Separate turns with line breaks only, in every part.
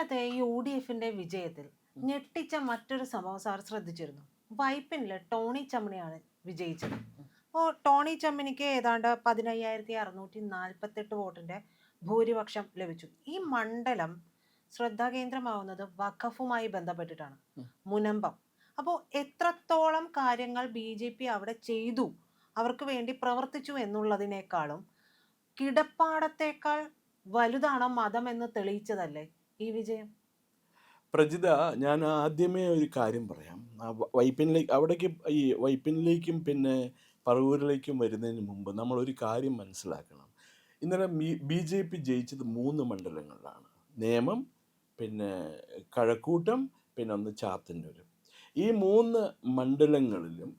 ഇപ്പോഴത്തെ UDFന്റെ വിജയത്തിൽ ഞെട്ടിച്ച മറ്റൊരു സംഭവം സാർ ശ്രദ്ധിച്ചിരുന്നു. വൈപ്പിനിലെ ടോണി ചമ്മണിയാണ് വിജയിച്ചത്. അപ്പോൾ ടോണി ചമ്മണിക്ക് ഏതാണ്ട് 15,648 വോട്ടിന്റെ ഭൂരിപക്ഷം ലഭിച്ചു. ഈ മണ്ഡലം ശ്രദ്ധാകേന്ദ്രമാവുന്നത് വഖഫുമായി ബന്ധപ്പെട്ടിട്ടാണ്. മുനമ്പം. അപ്പോൾ എത്രത്തോളം കാര്യങ്ങൾ BJP അവിടെ ചെയ്തു, അവർക്ക് വേണ്ടി പ്രവർത്തിച്ചു എന്നുള്ളതിനേക്കാളും കിടപ്പാടത്തേക്കാൾ വലുതാണോ മതം എന്ന് തെളിയിച്ചതല്ലേ ഈ വിജയം?
പ്രജിത, ഞാൻ ആദ്യമേ ഒരു കാര്യം പറയാം. അവിടേക്ക് ഈ വൈപ്പിനിലേക്കും പിന്നെ പറവൂരിലേക്കും വരുന്നതിന് മുമ്പ് നമ്മളൊരു കാര്യം മനസ്സിലാക്കണം. ഇന്നലെ BJP ജയിച്ചത് 3 മണ്ഡലങ്ങളിലാണ്. നേമം, പിന്നെ കഴക്കൂട്ടം, പിന്നെ ഒന്ന് ചാത്തന്നൂർ. ഈ 3 മണ്ഡലങ്ങളിലും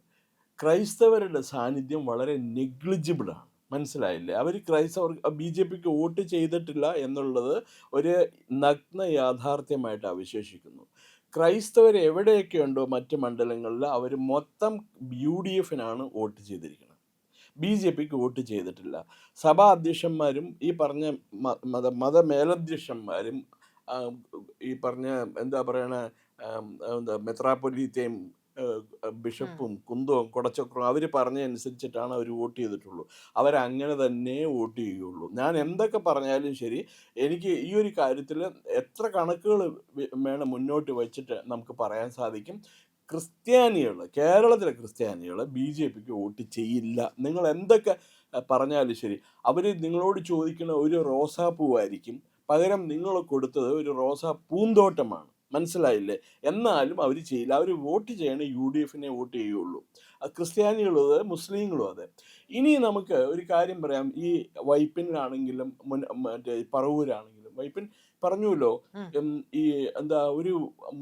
ക്രൈസ്തവരുടെ സാന്നിധ്യം വളരെ നെഗ്ലിജിബിളാണ്. മനസ്സിലായില്ലേ? അവർ BJPക്ക് വോട്ട് ചെയ്തിട്ടില്ല എന്നുള്ളത് ഒരു നഗ്ന യാഥാർത്ഥ്യമായിട്ട് അവശേഷിക്കുന്നു. ക്രൈസ്തവർ എവിടെയൊക്കെ ഉണ്ടോ മറ്റ് മണ്ഡലങ്ങളിൽ അവർ മൊത്തം UDFനാണ് വോട്ട് ചെയ്തിരിക്കുന്നത്. BJPക്ക് വോട്ട് ചെയ്തിട്ടില്ല. സഭാ അധ്യക്ഷന്മാരും ഈ പറഞ്ഞ മതമേലധ്യക്ഷന്മാരും ഈ പറഞ്ഞ എന്താ പറയണ മെത്രാപ്പൊലീത്തയും ബിഷപ്പും കുന്തവും കുടച്ചക്രവും അവർ പറഞ്ഞതനുസരിച്ചിട്ടാണ് അവർ വോട്ട് ചെയ്തിട്ടുള്ളൂ. അവരങ്ങനെ തന്നെ വോട്ട് ചെയ്യുള്ളൂ. ഞാൻ എന്തൊക്കെ പറഞ്ഞാലും ശരി, എനിക്ക് ഈ ഒരു കാര്യത്തിൽ എത്ര കണക്കുകൾ വേണം മുന്നോട്ട് വെച്ചിട്ട് നമുക്ക് പറയാൻ സാധിക്കും. കേരളത്തിലെ ക്രിസ്ത്യാനികൾ BJPക്ക് വോട്ട് ചെയ്യില്ല. നിങ്ങൾ എന്തൊക്കെ പറഞ്ഞാലും ശരി, അവർ നിങ്ങളോട് ചോദിക്കുന്ന ഒരു റോസാപ്പൂവായിരിക്കും, പകരം നിങ്ങൾ കൊടുത്തത് ഒരു റോസാ പൂന്തോട്ടമാണ്. മനസ്സിലായില്ലേ? എന്നാലും അവർ ചെയ്യില്ല. അവർ വോട്ട് ചെയ്യണ UDFനെ വോട്ട് ചെയ്യുള്ളൂ. ക്രിസ്ത്യാനികളും അതെ, മുസ്ലിങ്ങളും അതെ. ഇനി നമുക്ക് ഒരു കാര്യം പറയാം. ഈ വൈപ്പിനിലാണെങ്കിലും മറ്റേ പറവൂരാണെങ്കിലും, വൈപ്പിൻ പറഞ്ഞുല്ലോ, ഈ എന്താ ഒരു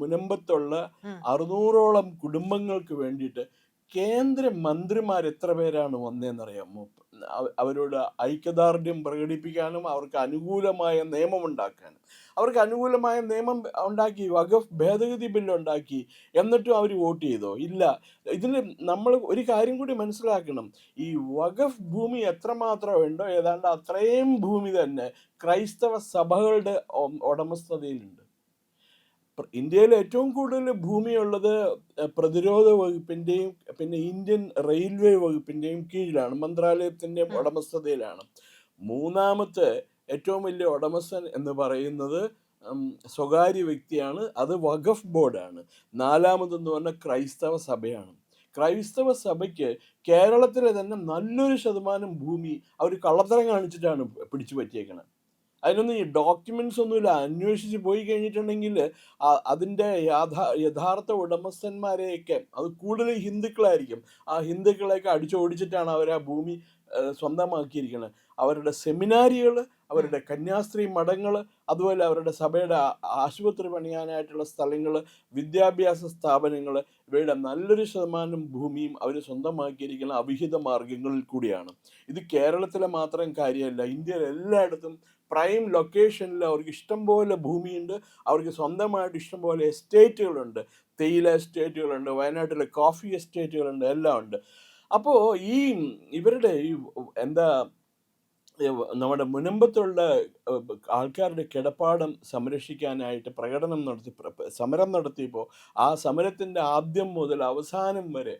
മുനമ്പത്തുള്ള 600ഓളം കുടുംബങ്ങൾക്ക് വേണ്ടിയിട്ട് കേന്ദ്ര മന്ത്രിമാർ എത്ര പേരാണ് വന്നതെന്നറിയാമോ? അവരോട് ഐക്യദാർഢ്യം പ്രകടിപ്പിക്കാനും അവർക്ക് അനുകൂലമായ നിയമം ഉണ്ടാക്കാനും. അവർക്ക് അനുകൂലമായ നിയമം ഉണ്ടാക്കി, വഖഫ് ഭേദഗതി ബില്ലുണ്ടാക്കി. എന്നിട്ടും അവർ വോട്ട് ചെയ്തോ? ഇല്ല. ഇതിൽ നമ്മൾ ഒരു കാര്യം കൂടി മനസ്സിലാക്കണം. ഈ വഖഫ് ഭൂമി എത്രമാത്രം ഉണ്ടോ ഏതാണ്ട് അത്രയും ഭൂമി തന്നെ ക്രൈസ്തവ സഭകളുടെ ഉടമസ്ഥതയിലുണ്ട്. ഇന്ത്യയിൽ ഏറ്റവും കൂടുതൽ ഭൂമിയുള്ളത് പ്രതിരോധ വകുപ്പിൻ്റെയും പിന്നെ ഇന്ത്യൻ റെയിൽവേ വകുപ്പിൻ്റെയും കീഴിലാണ്, മന്ത്രാലയത്തിൻ്റെയും ഉടമസ്ഥതയിലാണ്. മൂന്നാമത്തെ ഏറ്റവും വലിയ ഉടമസ്ഥൻ എന്ന് പറയുന്നത് സ്വകാര്യ വ്യക്തിയാണ്, അത് വഖഫ് ബോർഡാണ്. നാലാമതെന്ന് പറഞ്ഞാൽ ക്രൈസ്തവ സഭയാണ്. ക്രൈസ്തവ സഭയ്ക്ക് കേരളത്തിലെ തന്നെ നല്ലൊരു ശതമാനം ഭൂമി അവർ കള്ളത്തരം കാണിച്ചിട്ടാണ് പിടിച്ചു പറ്റിയേക്കണത്. അതിനൊന്നും ഈ ഡോക്യുമെന്റ്സ് ഒന്നുമില്ല. അന്വേഷിച്ച് പോയി കഴിഞ്ഞിട്ടുണ്ടെങ്കിൽ അതിൻ്റെ യഥാർത്ഥ ഉടമസ്ഥന്മാരെയൊക്കെ, അത് കൂടുതൽ ഹിന്ദുക്കളായിരിക്കും, ആ ഹിന്ദുക്കളെയൊക്കെ അടിച്ചോടിച്ചിട്ടാണ് അവർ ആ ഭൂമി സ്വന്തമാക്കിയിരിക്കുന്നത്. അവരുടെ സെമിനാരികൾ, അവരുടെ കന്യാസ്ത്രീ മഠങ്ങൾ, അതുപോലെ അവരുടെ സഭയുടെ ആശുപത്രി പണിയാനായിട്ടുള്ള സ്ഥലങ്ങൾ, വിദ്യാഭ്യാസ സ്ഥാപനങ്ങൾ, ഇവയുടെ നല്ലൊരു ശതമാനം ഭൂമിയും അവർ സ്വന്തമാക്കിയിരിക്കുന്ന അവിഹിത മാർഗങ്ങളിൽ കൂടിയാണ്. ഇത് കേരളത്തിലെ മാത്രം കാര്യമല്ല, ഇന്ത്യയിൽ എല്ലായിടത്തും പ്രൈം ലൊക്കേഷനിൽ അവർക്ക് ഇഷ്ടംപോലെ ഭൂമിയുണ്ട്. അവർക്ക് സ്വന്തമായിട്ട് ഇഷ്ടംപോലെ എസ്റ്റേറ്റുകളുണ്ട്. തേയില എസ്റ്റേറ്റുകളുണ്ട്, വയനാട്ടിലെ കോഫി എസ്റ്റേറ്റുകളുണ്ട്, എല്ലാം ഉണ്ട്. അപ്പോൾ ഈ ഇവരുടെ ഈ എന്താ നമ്മുടെ മുനമ്പത്തുള്ള ആൾക്കാരുടെ കിടപ്പാടം സംരക്ഷിക്കാനായിട്ട് സമരം നടത്തിയപ്പോൾ ആ സമരത്തിൻ്റെ ആദ്യം മുതൽ അവസാനം വരെ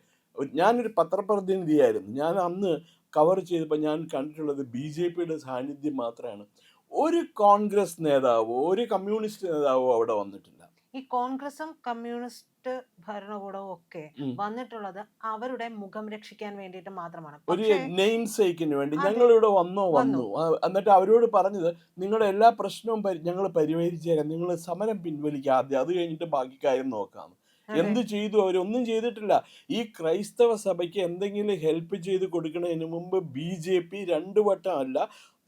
ഞാനൊരു പത്രപ്രതിനിധിയായിരുന്നു. ഞാൻ അന്ന് കവർ ചെയ്തപ്പോൾ ഞാൻ കണ്ടിട്ടുള്ളത് BJPയുടെ സാന്നിധ്യം മാത്രമാണ്. ഒരു കോൺഗ്രസ് നേതാവോ ഒരു കമ്മ്യൂണിസ്റ്റ് നേതാവോ അവിടെ വന്നിട്ടില്ല.
ഈ കോൺഗ്രസും കമ്മ്യൂണിസ്റ്റ് ഭരണകൂടവും ഒക്കെ വന്നിട്ടുള്ളത് അവരുടെ മുഖം രക്ഷിക്കാൻ വേണ്ടിയിട്ട് മാത്രമാണ്.
ഒരു നെയിം സേക്കിന് വേണ്ടി ഞങ്ങളിവിടെ വന്നു. എന്നിട്ട് അവരോട് പറഞ്ഞത്, നിങ്ങളുടെ എല്ലാ പ്രശ്നവും ഞങ്ങൾ പരിഹരിച്ചു തരാം, നിങ്ങൾ സമരം പിൻവലിക്കുക ആദ്യം, അത് കഴിഞ്ഞിട്ട് ബാക്കി കാര്യം നോക്കാം. എന്ത് ചെയ്തു? അവരൊന്നും ചെയ്തിട്ടില്ല. ഈ ക്രൈസ്തവ സഭയ്ക്ക് എന്തെങ്കിലും ഹെൽപ്പ് ചെയ്ത് കൊടുക്കുന്നതിന് മുമ്പ് BJP 2 വട്ടം അല്ല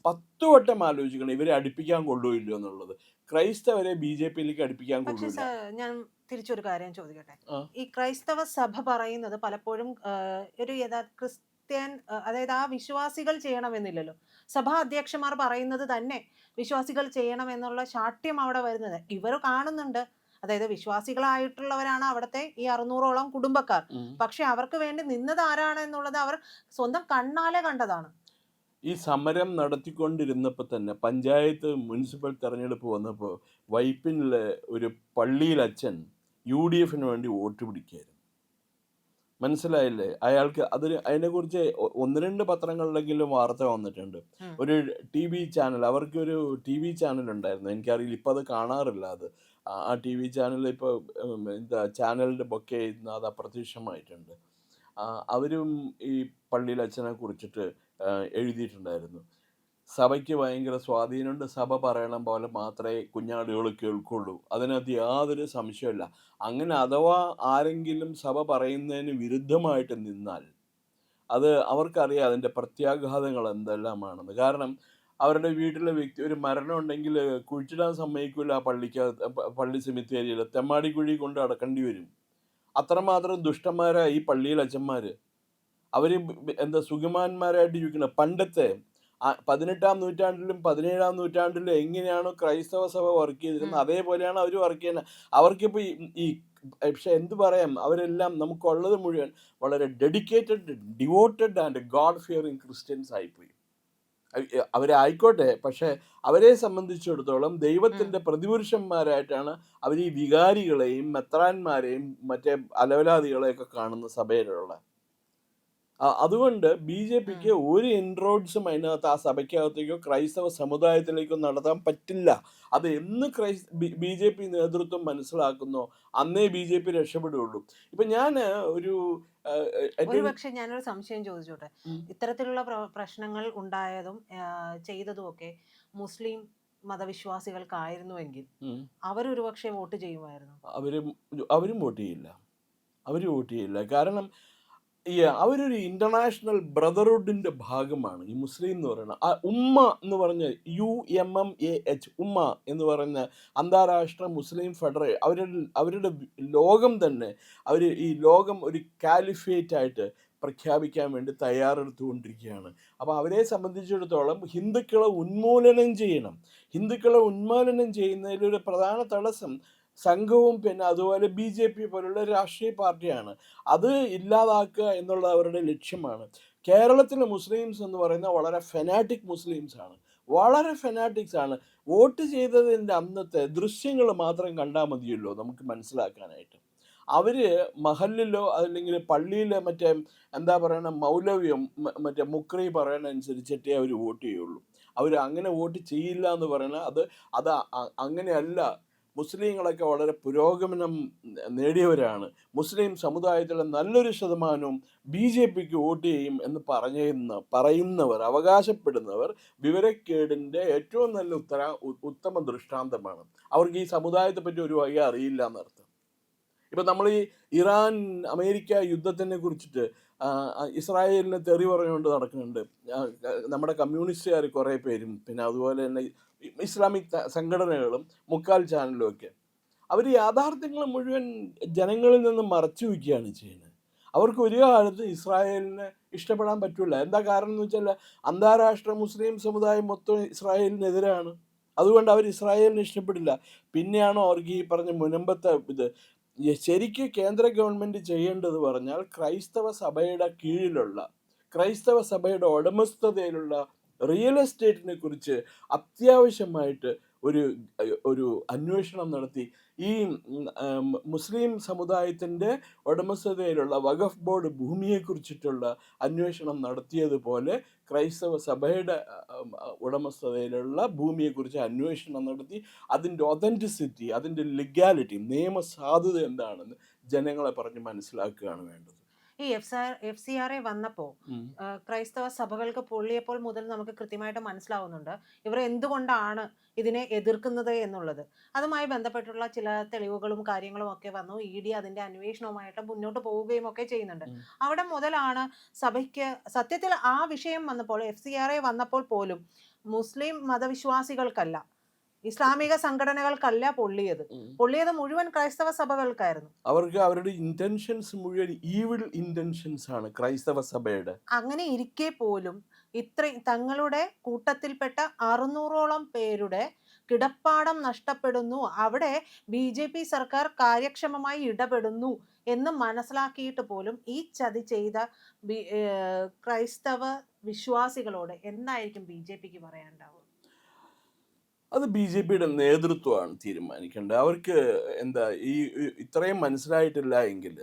10 വട്ടം ആലോചിക്കണം ഇവരെ അടുപ്പിക്കാൻ കൊള്ളുമില്ലോ എന്നുള്ളത്. ക്രൈസ്തവരെ BJPയിലേക്ക് അടുപ്പിക്കാൻ കൊള്ളില്ല.
ഞാൻ തിരിച്ചൊരു കാര്യം ചോദിക്കട്ടെ. ഈ ക്രൈസ്തവ സഭ പറയുന്നത് പലപ്പോഴും ഒരു ക്രിസ്ത്യൻ, അതായത് ആ വിശ്വാസികൾ ചെയ്യണമെന്നില്ലല്ലോ. സഭാ അധ്യക്ഷന്മാർ പറയുന്നത് തന്നെ വിശ്വാസികൾ ചെയ്യണം എന്നുള്ള ശാഠ്യം അവിടെ വരുന്നത് ഇവർ കാണുന്നുണ്ട്. അതായത് വിശ്വാസികളായിട്ടുള്ളവരാണ് അവിടുത്തെ ഈ 600ഓളം കുടുംബക്കാർ. പക്ഷെ അവർക്ക് വേണ്ടി നിന്നത് ആരാണ് എന്നുള്ളത് അവർ സ്വന്തം കണ്ണാലെ കണ്ടതാണ്.
ഈ സമരം നടത്തിക്കൊണ്ടിരുന്നപ്പോൾ തന്നെ പഞ്ചായത്ത് മുനിസിപ്പൽ തെരഞ്ഞെടുപ്പ് വന്നപ്പോൾ വൈപ്പിനിലെ ഒരു പള്ളിയിൽ അച്ഛൻ UDF വേണ്ടി വോട്ട് പിടിക്കുകയായിരുന്നു. മനസ്സിലായില്ലേ? അയാൾക്ക് അതിനെക്കുറിച്ച് ഒന്ന് രണ്ട് പത്രങ്ങളിലെങ്കിലും വാർത്ത വന്നിട്ടുണ്ട്. ഒരു TV ചാനൽ, അവർക്കൊരു TV ചാനൽ ഉണ്ടായിരുന്നു. എനിക്കറിയില്ല, ഇപ്പം അത് കാണാറില്ല. അത് ആ TV ചാനൽ ഇപ്പോൾ എന്താ ചാനലിൻ്റെ ബൊക്കെ ഇന്ന് അത് അപ്രത്യക്ഷമായിട്ടുണ്ട്. അവരും ഈ പള്ളിയിൽ അച്ഛനെ കുറിച്ചിട്ട് എഴുതിയിട്ടുണ്ടായിരുന്നു. സഭയ്ക്ക് ഭയങ്കര സ്വാധീനമുണ്ട്, സഭ പറയണം പോലെ മാത്രമേ കുഞ്ഞാടുകൾ കേൾക്കുള്ളൂ, അതിനകത്ത് യാതൊരു സംശയമില്ല. അങ്ങനെ അഥവാ ആരെങ്കിലും സഭ പറയുന്നതിന് വിരുദ്ധമായിട്ട് നിന്നാൽ അത് അവർക്കറിയാം അതിൻ്റെ പ്രത്യാഘാതങ്ങൾ എന്തെല്ലാമാണെന്ന്. കാരണം അവരുടെ വീട്ടിലെ വ്യക്തി ഒരു മരണം ഉണ്ടെങ്കിൽ കുഴിച്ചിടാൻ സമ്മതിക്കില്ല. ആ പള്ളി സെമിത്തേരിയിൽ തെമ്മാടിക്കുഴി കൊണ്ട് അടക്കേണ്ടി വരും. അത്രമാത്രം ദുഷ്ടന്മാരാണ് ഈ പള്ളിയിലെ അച്ഛന്മാർ. അവർ എന്താ സുഖമാന്മാരായിട്ട് ജീവിക്കണം. പണ്ടത്തെ 18-ാം നൂറ്റാണ്ടിലും 17-ാം നൂറ്റാണ്ടിലും എങ്ങനെയാണോ ക്രൈസ്തവ സഭ വർക്ക് ചെയ്തിരുന്നത് അതേപോലെയാണ് അവർ വർക്ക് ചെയ്യുന്നത്. അവർക്കിപ്പോൾ ഈ പക്ഷെ എന്ത് പറയാം, അവരെല്ലാം നമുക്കുള്ളത് മുഴുവൻ വളരെ dedicated, devoted and God fearing Christians ആയിപ്പോയി. അവരായിക്കോട്ടെ, പക്ഷെ അവരെ സംബന്ധിച്ചിടത്തോളം ദൈവത്തിൻ്റെ പ്രതിപുരുഷന്മാരായിട്ടാണ് അവർ ഈ വികാരികളെയും മെത്രാന്മാരെയും മറ്റേ അലവലാദികളെയൊക്കെ കാണുന്ന സഭയിലുള്ള. അതുകൊണ്ട് BJPക്ക് ഒരു ഇൻട്രോഡ്സും അതിനകത്ത് ആ സഭയ്ക്കകത്തേക്കോ ക്രൈസ്തവ സമുദായത്തിലേക്കോ നടത്താൻ പറ്റില്ല. അത് എന്ന് BJP നേതൃത്വം മനസ്സിലാക്കുന്നോ അന്നേ BJP രക്ഷപ്പെടുകയുള്ളൂ. ഇപ്പം ഞാൻ
പക്ഷെ ഞാനൊരു സംശയം ചോദിച്ചോട്ടെ. ഇത്തരത്തിലുള്ള പ്രശ്നങ്ങൾ ഉണ്ടായതും ചെയ്തതും ഒക്കെ മുസ്ലിം മതവിശ്വാസികൾക്കായിരുന്നുവെങ്കിൽ അവരൊരു പക്ഷേ വോട്ട് ചെയ്യുമായിരുന്നു.
അവരും വോട്ട് ചെയ്യില്ല. കാരണം അവരൊരു ഇന്റർനാഷണൽ ബ്രദർഹുഡിന്റെ ഭാഗമാണ് ഈ മുസ്ലിം എന്ന് പറയുന്നത്. ഉമ്മ എന്ന് പറഞ്ഞ UMMAH ഉമ്മ എന്ന് പറഞ്ഞ അന്താരാഷ്ട്ര മുസ്ലിം ഫെഡറേഷൻ, അവരുടെ ലോകം തന്നെ ഈ ലോകം ഒരു കാലിഫേറ്റ് ആയിട്ട് പ്രഖ്യാപിക്കാൻ വേണ്ടി തയ്യാറെടുത്തുകൊണ്ടിരിക്കുകയാണ്. അപ്പോൾ അവരെ സംബന്ധിച്ചിടത്തോളം ഹിന്ദുക്കളെ ഉന്മൂലനം ചെയ്യുന്നതിലൊരു പ്രധാന തടസ്സം സംഘവും പിന്നെ അതുപോലെ BJP പോലുള്ള രാഷ്ട്രീയ പാർട്ടിയാണ്. അത് ഇല്ലാതാക്കുക എന്നുള്ളത് അവരുടെ ലക്ഷ്യമാണ്. കേരളത്തിലെ മുസ്ലിംസ് എന്ന് പറയുന്നത് വളരെ ഫെനാറ്റിക്സ് ആണ്. വോട്ട് ചെയ്തതിൻ്റെ അന്നത്തെ ദൃശ്യങ്ങൾ മാത്രം കണ്ടാൽ മതിയല്ലോ നമുക്ക് മനസ്സിലാക്കാനായിട്ട്. അവർ മഹല്ലിലോ അല്ലെങ്കിൽ പള്ളിയിലെ മറ്റേ എന്താ പറയണ മൗലവിയോ മറ്റേ മുക്രി പറയണ അനുസരിച്ചിട്ടേ അവർ വോട്ട് ചെയ്യുള്ളൂ. അവർ അങ്ങനെ വോട്ട് ചെയ്യില്ല എന്ന് പറയുന്നത് അത് അങ്ങനെയല്ല. മുസ്ലിങ്ങളൊക്കെ വളരെ പുരോഗമനം നേടിയവരാണ്. മുസ്ലിം സമുദായത്തിലെ നല്ലൊരു ശതമാനവും BJPക്ക് വോട്ട് ചെയ്യും എന്ന് പറയുന്നവർ, അവകാശപ്പെടുന്നവർ വിവരക്കേടിൻ്റെ ഏറ്റവും നല്ല ഉത്തമ ദൃഷ്ടാന്തമാണ്. അവർക്ക് ഈ സമുദായത്തെ പറ്റി ഒരു വക അറിയില്ല എന്നർത്ഥം. ഇപ്പം നമ്മൾ ഈ ഇറാൻ അമേരിക്ക യുദ്ധത്തിനെ കുറിച്ചിട്ട് ഇസ്രായേലിനെ തെറി പറഞ്ഞുകൊണ്ട് നടക്കുന്നുണ്ട് നമ്മുടെ കമ്മ്യൂണിസ്റ്റുകാർ കുറേ പേരും, പിന്നെ അതുപോലെ തന്നെ ഇസ്ലാമിക് സംഘടനകളും മുക്കാൽ ചാനലും ഒക്കെ. അവർ യാഥാർത്ഥ്യങ്ങൾ മുഴുവൻ ജനങ്ങളിൽ നിന്ന് മറച്ചു വയ്ക്കുകയാണ് ചെയ്യുന്നത്. അവർക്ക് ഒരു കാലത്ത് ഇസ്രായേലിനെ ഇഷ്ടപ്പെടാൻ പറ്റില്ല. എന്താ കാരണം എന്ന് വെച്ചാൽ അന്താരാഷ്ട്ര മുസ്ലിം സമുദായം മൊത്തം ഇസ്രായേലിനെതിരാണ്. അതുകൊണ്ട് അവർ ഇസ്രായേലിനെ ഇഷ്ടപ്പെടില്ല. പിന്നെയാണോ അവർക്ക് ഈ പറഞ്ഞ മുനമ്പത്തെ ശരിക്ക് കേന്ദ്ര ഗവൺമെൻറ് ചെയ്യേണ്ടത് പറഞ്ഞാൽ ക്രൈസ്തവ സഭയുടെ കീഴിലുള്ള, ക്രൈസ്തവ സഭയുടെ ഉടമസ്ഥതയിലുള്ള റിയൽ എസ്റ്റേറ്റിനെ കുറിച്ച് അത്യാവശ്യമായിട്ട് ഒരു അന്വേഷണം നടത്തി ഈ മുസ്ലിം സമുദായത്തിൻ്റെ ഉടമസ്ഥതയിലുള്ള വഖഫ് ബോർഡ് ഭൂമിയെക്കുറിച്ചിട്ടുള്ള അന്വേഷണം നടത്തിയതുപോലെ ക്രൈസ്തവ സഭയുടെ ഉടമസ്ഥതയിലുള്ള ഭൂമിയെക്കുറിച്ച് അന്വേഷണം നടത്തി അതിൻ്റെ ഒതൻറ്റിസിറ്റി, അതിൻ്റെ ലീഗാലിറ്റി, നിയമസാധുത എന്താണെന്ന് ജനങ്ങളെ പറഞ്ഞ് മനസ്സിലാക്കുകയാണ് വേണ്ടത്.
ഈ FCRA വന്നപ്പോൾ ക്രൈസ്തവ സഭകൾക്ക് പൊള്ളിയപ്പോൾ മുതൽ നമുക്ക് കൃത്യമായിട്ട് മനസ്സിലാവുന്നുണ്ട് ഇവർ എന്തുകൊണ്ടാണ് ഇതിനെ എതിർക്കുന്നത് എന്നുള്ളത്. അതുമായി ബന്ധപ്പെട്ടുള്ള ചില തെളിവുകളും കാര്യങ്ങളും ഒക്കെ വന്നു. ED അതിന്റെ അന്വേഷണവുമായിട്ട് മുന്നോട്ട് പോവുകയും ഒക്കെ ചെയ്യുന്നുണ്ട്. അവിടെ മുതലാണ് സഭയ്ക്ക് സത്യത്തിൽ ആ വിഷയം വന്നപ്പോൾ, FCRA വന്നപ്പോൾ പോലും മുസ്ലിം മതവിശ്വാസികൾക്കല്ല, ഇസ്ലാമിക സംഘടനകൾക്കല്ല പൊള്ളിയത് മുഴുവൻ ക്രൈസ്തവ സഭകൾക്കായിരുന്നു.
അവർക്ക് അവരുടെ ഇന്റൻഷൻസ് മുഴുവൻ ഈവിൾ ഇന്റൻഷൻസ് ആണ് ക്രൈസ്തവ സഭയുടെ.
അങ്ങനെ ഇരിക്കെ പോലും തങ്ങളുടെ കൂട്ടത്തിൽപ്പെട്ട 600ഓളം പേരുടെ കിടപ്പാടം നഷ്ടപ്പെടുന്നു, അവിടെ BJP സർക്കാർ കാര്യക്ഷമമായി ഇടപെടുന്നു എന്ന് മനസ്സിലാക്കിയിട്ട് പോലും ഈ ചതി ചെയ്ത ക്രൈസ്തവ വിശ്വാസികളോട് എന്തായിരിക്കും BJPക്ക് പറയാനുണ്ടാവുക?
അത് BJPയുടെ നേതൃത്വമാണ് തീരുമാനിക്കേണ്ടത്. അവർക്ക് എന്താ ഇത്രയും മനസ്സിലായിട്ടില്ല എങ്കിൽ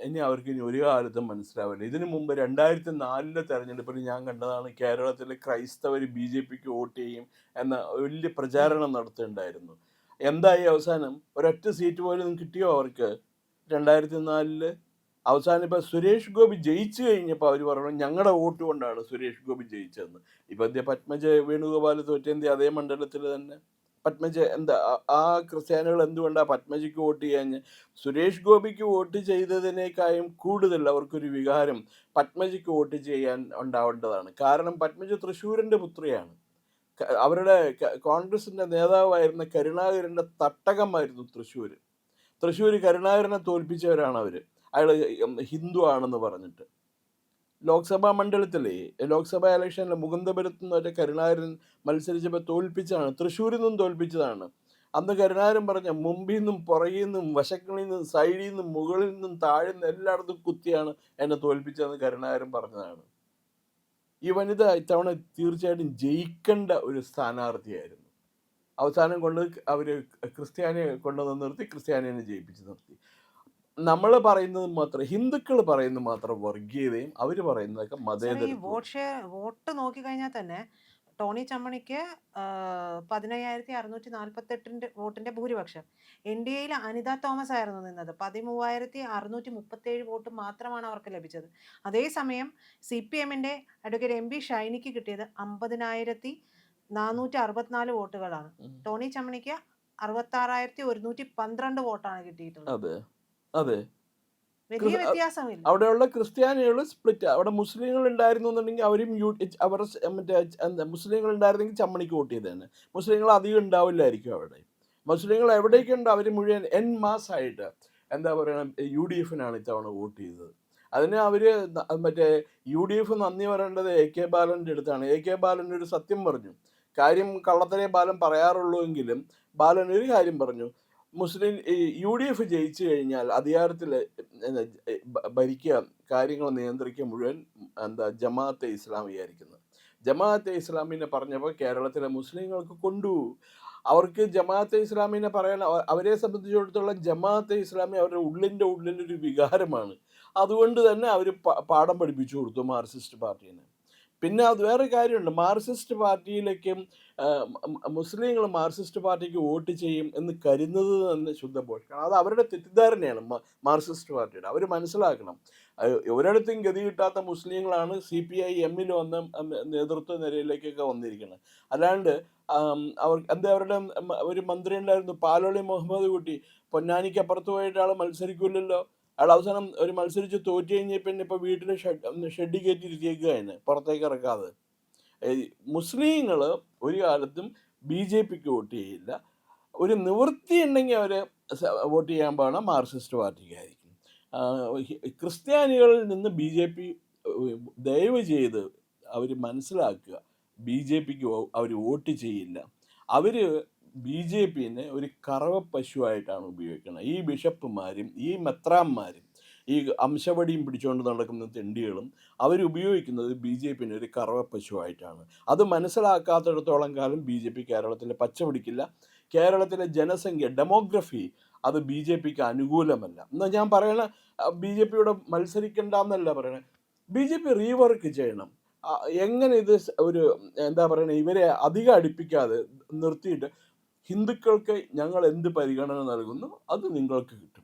ഇനി അവർക്ക് ഇനി ഒരു കാലത്തും മനസ്സിലാവില്ല. ഇതിനു മുമ്പ് 2004 തെരഞ്ഞെടുപ്പിൽ ഞാൻ കണ്ടതാണ്, കേരളത്തിലെ ക്രൈസ്തവർ BJPക്ക് വോട്ട് ചെയ്യും എന്ന വലിയ പ്രചാരണം നടത്തുന്നുണ്ടായിരുന്നു. എന്തായി അവസാനം? ഒരൊറ്റ സീറ്റ് പോലും കിട്ടിയോ അവർക്ക് 2004? അവസാനം ഇപ്പം സുരേഷ് ഗോപി ജയിച്ചു കഴിഞ്ഞപ്പോൾ അവർ പറഞ്ഞു ഞങ്ങളുടെ വോട്ട് കൊണ്ടാണ് സുരേഷ് ഗോപി ജയിച്ചതെന്ന്. ഇപ്പം പത്മജ വേണുഗോപാൽ തോറ്റേന്തി അതേ മണ്ഡലത്തിൽ തന്നെ. പത്മജ എന്താ ആ ക്രിസ്ത്യാനികൾ എന്തുകൊണ്ടാണ് പത്മജയ്ക്ക് വോട്ട് ചെയ്യാൻ? സുരേഷ് ഗോപിക്ക് വോട്ട് ചെയ്തതിനേക്കാളും കൂടുതൽ അവർക്കൊരു വികാരം പത്മജയ്ക്ക് വോട്ട് ചെയ്യാൻ ഉണ്ടാവേണ്ടതാണ്. കാരണം പത്മജ തൃശ്ശൂരിൻ്റെ പുത്രിയാണ്. അവരുടെ കോൺഗ്രസിൻ്റെ നേതാവായിരുന്ന കരുണാകരൻ്റെ തട്ടകമായിരുന്നു തൃശ്ശൂർ കരുണാകരനെ തോൽപ്പിച്ചവരാണ് അവർ. അയാൾ ഹിന്ദു ആണെന്ന് പറഞ്ഞിട്ട്. ലോക്സഭാ മണ്ഡലത്തിലെ ലോക്സഭാ ഇലക്ഷനിൽ മുകുന്ദപുരത്ത് നിന്ന് ഒരു കരുണാകരൻ മത്സരിച്ചപ്പോൾ തോൽപ്പിച്ചതാണ്, തൃശ്ശൂരിൽ നിന്നും തോൽപ്പിച്ചതാണ്. അന്ന് കരുണാകരൻ പറഞ്ഞ മുമ്പിൽ നിന്നും പുറകിൽ നിന്നും വശങ്ങളിൽ നിന്നും സൈഡിൽ നിന്നും മുകളിൽ നിന്നും താഴെ നിന്നും എല്ലായിടത്തും കുത്തിയാണ് എന്നെ തോൽപ്പിച്ചതെന്ന് കരുണാകരൻ പറഞ്ഞതാണ്. ഈ വനിത ഇത്തവണ തീർച്ചയായിട്ടും ജയിക്കേണ്ട ഒരു സ്ഥാനാർത്ഥിയായിരുന്നു. അവസാനം കൊണ്ട് അവർ ക്രിസ്ത്യാനിയെ കൊണ്ടുവന്ന് നിർത്തി, ക്രിസ്ത്യാനിയെ ജയിപ്പിച്ച് നിർത്തി. നമ്മൾ പറയുന്നത് മാത്രം, ഹിന്ദുക്കൾ പറയുന്നത് മാത്രം വർഗീയതയും, അവർ പറയുന്നതൊക്കെ മതേതരത്വം.
വോട്ട് നോക്കിക്കഴിഞ്ഞാൽ തന്നെ ടോണി ചമ്മണിക്ക് 15,648 വോട്ടിന്റെ ഭൂരിപക്ഷം. NDAയിൽ അനിത തോമസ് ആയിരുന്നു നിന്നത്. 13,637 വോട്ട് മാത്രമാണ് അവർക്ക് ലഭിച്ചത്. അതേസമയം CPMന്റെ അഡ്വക്കേറ്റ് MP ഷൈനിക്ക് കിട്ടിയത് 50,464 വോട്ടുകളാണ്. ടോണി ചമ്മണിക്ക് 66,112 വോട്ടാണ് കിട്ടിയിട്ടുള്ളത്.
അതെ,
വലിയ വ്യത്യാസമില്ല.
അവിടെയുള്ള ക്രിസ്ത്യാനികൾ സ്പ്ലിറ്റ്. അവിടെ മുസ്ലിങ്ങൾ ഉണ്ടായിരുന്നു എന്നുണ്ടെങ്കിൽ അവരും അവർ മറ്റേ മുസ്ലിങ്ങൾ ഉണ്ടായിരുന്നെങ്കിൽ ചമ്മണിക്ക് വോട്ട് ചെയ്തേനെ. മുസ്ലിങ്ങൾ അധികം ഉണ്ടാവില്ലായിരിക്കും അവിടെ. മുസ്ലിങ്ങൾ എവിടേക്കുണ്ടോ അവർ മുഴുവൻ എൻ മാസ് ആയിട്ട് എന്താ പറയുക UDFനാണ് ഇത്തവണ വോട്ട് ചെയ്തത്. അതിന് അവർ മറ്റേ UDF നന്ദി പറയേണ്ടത് AK ബാലൻ്റെ അടുത്താണ്. AK ബാലൻ ഒരു സത്യം പറഞ്ഞു. കാര്യം കള്ളത്തരേ ബാലൻ പറയാറുള്ളൂ എങ്കിലും ബാലൻ ഒരു കാര്യം പറഞ്ഞു. UDF ജയിച്ചു കഴിഞ്ഞാൽ അധികാരത്തിൽ ഭരിക്കുക, കാര്യങ്ങൾ നിയന്ത്രിക്കുക മുഴുവൻ ജമാഅത്തെ ഇസ്ലാമിയായിരിക്കുന്നത്. ജമാഅത്തെ ഇസ്ലാമിനെ പറഞ്ഞപ്പോൾ കേരളത്തിലെ മുസ്ലിങ്ങൾക്ക് കൊണ്ടുപോകും. അവർക്ക് ജമാഅത്തെ ഇസ്ലാമിനെ പറയാൻ അവരെ സംബന്ധിച്ചിടത്തോളം ജമാഅത്തെ ഇസ്ലാമി അവരുടെ ഉള്ളിലൊരു വികാരമാണ്. അതുകൊണ്ട് തന്നെ അവർ പാഠം പഠിപ്പിച്ചു കൊടുത്തു മാർക്സിസ്റ്റ് പാർട്ടീനെ. പിന്നെ അത് വേറെ കാര്യമുണ്ട്, മാർക്സിസ്റ്റ് പാർട്ടിയിലേക്കും മുസ്ലിങ്ങൾ മാർക്സിസ്റ്റ് പാർട്ടിക്ക് വോട്ട് ചെയ്യും എന്ന് കരുതുന്നത് തന്നെ ശുദ്ധപോഷണം. അത് അവരുടെ തെറ്റിദ്ധാരണയാണ് മാർക്സിസ്റ്റ് പാർട്ടിയുടെ. അവർ മനസ്സിലാക്കണം, ഒരിടത്തും ഗതി കിട്ടാത്ത മുസ്ലിങ്ങളാണ് CPIMൽ വന്ന നേതൃത്വ നിരയിലേക്കൊക്കെ വന്നിരിക്കുന്നത്. അല്ലാണ്ട് അവരുടെ ഒരു മന്ത്രി ഉണ്ടായിരുന്നു പാലോളി മുഹമ്മദ് കുട്ടി, പൊന്നാനിക്ക് അപ്പുറത്ത് പോയിട്ട് ആൾ മത്സരിക്കില്ലല്ലോ. അയാൾ അവസാനം ഒരു മത്സരിച്ച് തോറ്റു കഴിഞ്ഞ പിന്നെ ഇപ്പോൾ വീട്ടിൽ ഷെഡ് കയറ്റിയിരിക്കുകയാണ്, പുറത്തേക്ക് ഇറക്കാതെ. മുസ്ലിങ്ങൾ ഒരു കാലത്തും BJPക്ക് വോട്ട് ചെയ്യില്ല. ഒരു നിവൃത്തി ഉണ്ടെങ്കിൽ അവർ വോട്ട് ചെയ്യാൻ പാടുന്ന മാർക്സിസ്റ്റ് പാർട്ടിക്കായിരിക്കും. ക്രിസ്ത്യാനികളിൽ നിന്ന് BJP ദയവ് ചെയ്ത് അവർ മനസ്സിലാക്കുക, BJPക്ക് അവർ വോട്ട് ചെയ്യില്ല. അവർ BJPനെ ഒരു കറവ പശുവായിട്ടാണ് ഉപയോഗിക്കുന്നത്. ഈ ബിഷപ്പുമാരും ഈ മെത്രാന്മാരും ഈ അംശവടിയും പിടിച്ചുകൊണ്ട് നടക്കുന്ന തെണ്ടികളും അവരുപയോഗിക്കുന്നത് BJPനെ ഒരു കറവ പശുവായിട്ടാണ്. അത് മനസ്സിലാക്കാത്തിടത്തോളം കാലം BJP കേരളത്തിൽ പച്ച പിടിക്കില്ല. കേരളത്തിലെ ജനസംഖ്യ ഡെമോഗ്രഫി അത് BJPക്ക് അനുകൂലമല്ല. എന്നാൽ ഞാൻ പറയണ BJPയോട് മത്സരിക്കണ്ടെന്നല്ല പറയണേ, BJP റീവർക്ക് ചെയ്യണം. എങ്ങനെ ഇത് ഒരു എന്താ പറയുക, ഇവരെ അധികം അടുപ്പിക്കാതെ നിർത്തിയിട്ട് ഹിന്ദുക്കൾക്ക് ഞങ്ങൾ എന്ത് പരിഗണന നൽകുന്നു അത് നിങ്ങൾക്ക് കിട്ടും.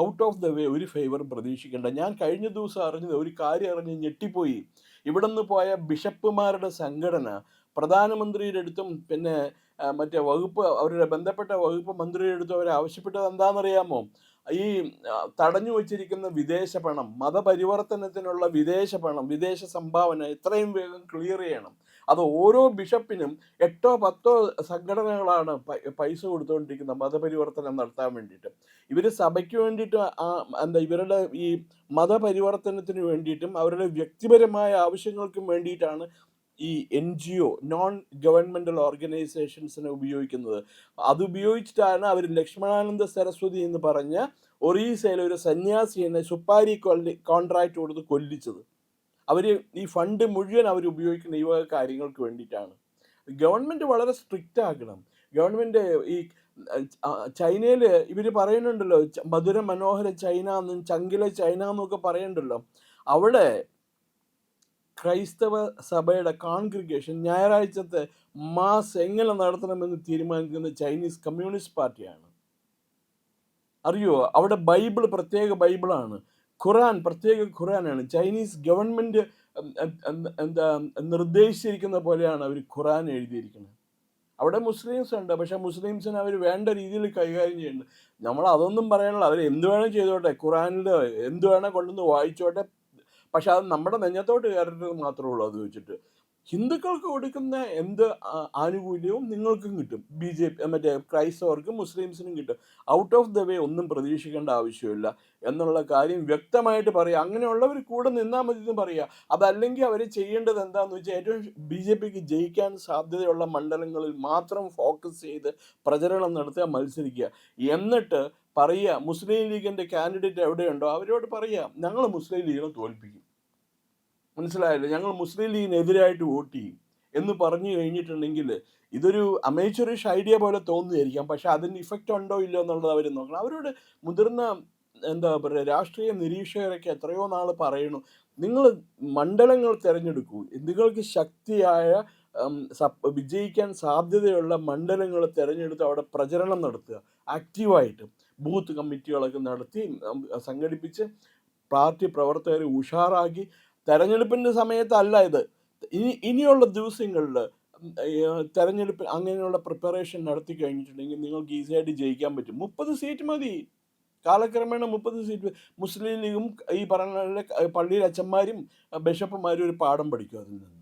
ഔട്ട് ഓഫ് ദ വേ ഒരു ഫേവറും പ്രതീക്ഷിക്കേണ്ട. ഞാൻ കഴിഞ്ഞ ദിവസം അറിഞ്ഞത് ഒരു കാര്യം അറിഞ്ഞ് ഞെട്ടിപ്പോയി. ഇവിടെ നിന്ന് പോയ ബിഷപ്പുമാരുടെ സംഘടന പ്രധാനമന്ത്രിയുടെ അടുത്തും പിന്നെ മറ്റേ അവരുടെ ബന്ധപ്പെട്ട വകുപ്പ് മന്ത്രിയുടെ അടുത്തും അവർ ആവശ്യപ്പെട്ടത് എന്താണെന്നറിയാമോ? ഈ തടഞ്ഞു വച്ചിരിക്കുന്ന വിദേശ പണം, മതപരിവർത്തനത്തിനുള്ള വിദേശ പണം, വിദേശ സംഭാവന എത്രയും വേഗം ക്ലിയർ ചെയ്യണം. അത് ഓരോ ബിഷപ്പിനും 8-10 സംഘടനകളാണ് പൈസ കൊടുത്തുകൊണ്ടിരിക്കുന്നത് മതപരിവർത്തനം നടത്താൻ വേണ്ടിയിട്ട്. ഇവർ സഭയ്ക്ക് വേണ്ടിയിട്ട് ഇവരുടെ ഈ മതപരിവർത്തനത്തിന് വേണ്ടിയിട്ടും അവരുടെ വ്യക്തിപരമായ ആവശ്യങ്ങൾക്കും വേണ്ടിയിട്ടാണ് ഈ NGO നോൺ ഗവൺമെൻറ്റൽ ഓർഗനൈസേഷൻസിനെ ഉപയോഗിക്കുന്നത്. അതുപയോഗിച്ചിട്ടാണ് അവർ ലക്ഷ്മണാനന്ദ സരസ്വതി എന്ന് പറഞ്ഞ ഒറീസയിലെ ഒരു സന്യാസിയെ സുപ്പാരി കോൺട്രാക്ട് കൊടുത്ത് കൊല്ലിച്ചത്. അവർ ഈ ഫണ്ട് മുഴുവൻ അവർ ഉപയോഗിക്കുന്ന ഈ വക കാര്യങ്ങൾക്ക് വേണ്ടിയിട്ടാണ്. ഗവൺമെൻറ് വളരെ സ്ട്രിക്റ്റ് ആക്കണം. ഗവൺമെൻറ് ഈ ചൈനയിൽ ഇവർ പറയുന്നുണ്ടല്ലോ, മധുര മനോഹര ചൈന എന്നും ചങ്കിലെ ചൈന എന്നൊക്കെ പറയുന്നുണ്ടല്ലോ. അവിടെ ക്രൈസ്തവ സഭയുടെ കോൺഗ്രിഗേഷൻ ഞായറാഴ്ചത്തെ മാസ് എങ്ങനെ നടത്തണമെന്ന് തീരുമാനിക്കുന്ന ചൈനീസ് കമ്മ്യൂണിസ്റ്റ് പാർട്ടിയാണ്. അറിയോ? അവിടെ ബൈബിൾ പ്രത്യേക ബൈബിളാണ്, ഖുറാൻ പ്രത്യേക ഖുറാനാണ്. ചൈനീസ് ഗവൺമെൻറ് എന്താ നിർദ്ദേശിച്ചിരിക്കുന്ന പോലെയാണ് അവർ ഖുറാൻ എഴുതിയിരിക്കുന്നത്. അവിടെ മുസ്ലിംസ് ഉണ്ട്, പക്ഷെ മുസ്ലിംസിന് അവർ വേണ്ട രീതിയിൽ കൈകാര്യം ചെയ്യുന്നുണ്ട്. നമ്മൾ അതൊന്നും പറയാനുള്ള, അവർ എന്ത് വേണം ചെയ്തോട്ടെ, ഖുറാനിൽ എന്ത് വേണം കൊണ്ടുവന്ന് വായിച്ചോട്ടെ, പക്ഷെ അത് നമ്മുടെ നെഞ്ഞത്തോട്ട് കയറരുത് മാത്രമേ ഉള്ളൂ. അത് വെച്ചിട്ട് ഹിന്ദുക്കൾക്ക് കൊടുക്കുന്ന എന്ത് ആനുകൂല്യവും നിങ്ങൾക്കും കിട്ടും, മറ്റേ ക്രൈസ്തവർക്കും മുസ്ലിംസിനും കിട്ടും. ഔട്ട് ഓഫ് ദ വേ ഒന്നും പ്രതീക്ഷിക്കേണ്ട ആവശ്യമില്ല എന്നുള്ള കാര്യം വ്യക്തമായിട്ട് പറയുക. അങ്ങനെയുള്ളവർ കൂടെ നിന്നാൽ മതി എന്ന് പറയുക. അതല്ലെങ്കിൽ അവർ ചെയ്യേണ്ടത് എന്താണെന്ന് വെച്ചാൽ ഏറ്റവും BJPക്ക് ജയിക്കാൻ സാധ്യതയുള്ള മണ്ഡലങ്ങളിൽ മാത്രം ഫോക്കസ് ചെയ്ത് പ്രചരണം നടത്തുക, മത്സരിക്കുക. എന്നിട്ട് പറയുക, മുസ്ലിം ലീഗിൻ്റെ കാൻഡിഡേറ്റ് എവിടെയുണ്ടോ അവരോട് പറയുക, ഞങ്ങൾ മുസ്ലിം ലീഗിനെ തോൽപ്പിക്കും, മനസ്സിലായല്ലോ, ഞങ്ങൾ മുസ്ലിം ലീഗിനെതിരായിട്ട് വോട്ട് ചെയ്യും എന്ന് പറഞ്ഞു കഴിഞ്ഞിട്ടുണ്ടെങ്കിൽ ഇതൊരു അമേച്ചറിഷ് ഐഡിയ പോലെ തോന്നുമായിരിക്കാം, പക്ഷെ അതിന് ഇഫക്റ്റ് ഉണ്ടോ ഇല്ലോ എന്നുള്ളത് അവർ നോക്കണം. അവരോട് മുതിർന്ന എന്താ പറയുക രാഷ്ട്രീയ നിരീക്ഷകരൊക്കെ എത്രയോ നാൾ പറയണു, നിങ്ങൾ മണ്ഡലങ്ങൾ തിരഞ്ഞെടുക്കൂ, നിങ്ങൾക്ക് ശക്തിയായ വിജയിക്കാൻ സാധ്യതയുള്ള മണ്ഡലങ്ങൾ തിരഞ്ഞെടുത്ത് അവിടെ പ്രചരണം നടത്തുക, ആക്റ്റീവായിട്ട് ബൂത്ത് കമ്മിറ്റികളൊക്കെ നടത്തി സംഘടിപ്പിച്ച് പാർട്ടി പ്രവർത്തകരെ ഉഷാറാക്കി. തെരഞ്ഞെടുപ്പിൻ്റെ സമയത്തല്ല ഇത്, ഇനിയുള്ള ദിവസങ്ങളിൽ തെരഞ്ഞെടുപ്പ് അങ്ങനെയുള്ള പ്രിപ്പറേഷൻ നടത്തി കഴിഞ്ഞിട്ടുണ്ടെങ്കിൽ നിങ്ങൾക്ക് ഈസിയായിട്ട് ജയിക്കാൻ പറ്റും. 30 സീറ്റ് മതി, കാലക്രമേണ 30 സീറ്റ്. മുസ്ലിം ലീഗും ഈ പറഞ്ഞ പള്ളിയിൽ അച്ഛന്മാരും ബിഷപ്പുമാരും ഒരു പാഠം പഠിക്കും അതിൽ നിന്ന്.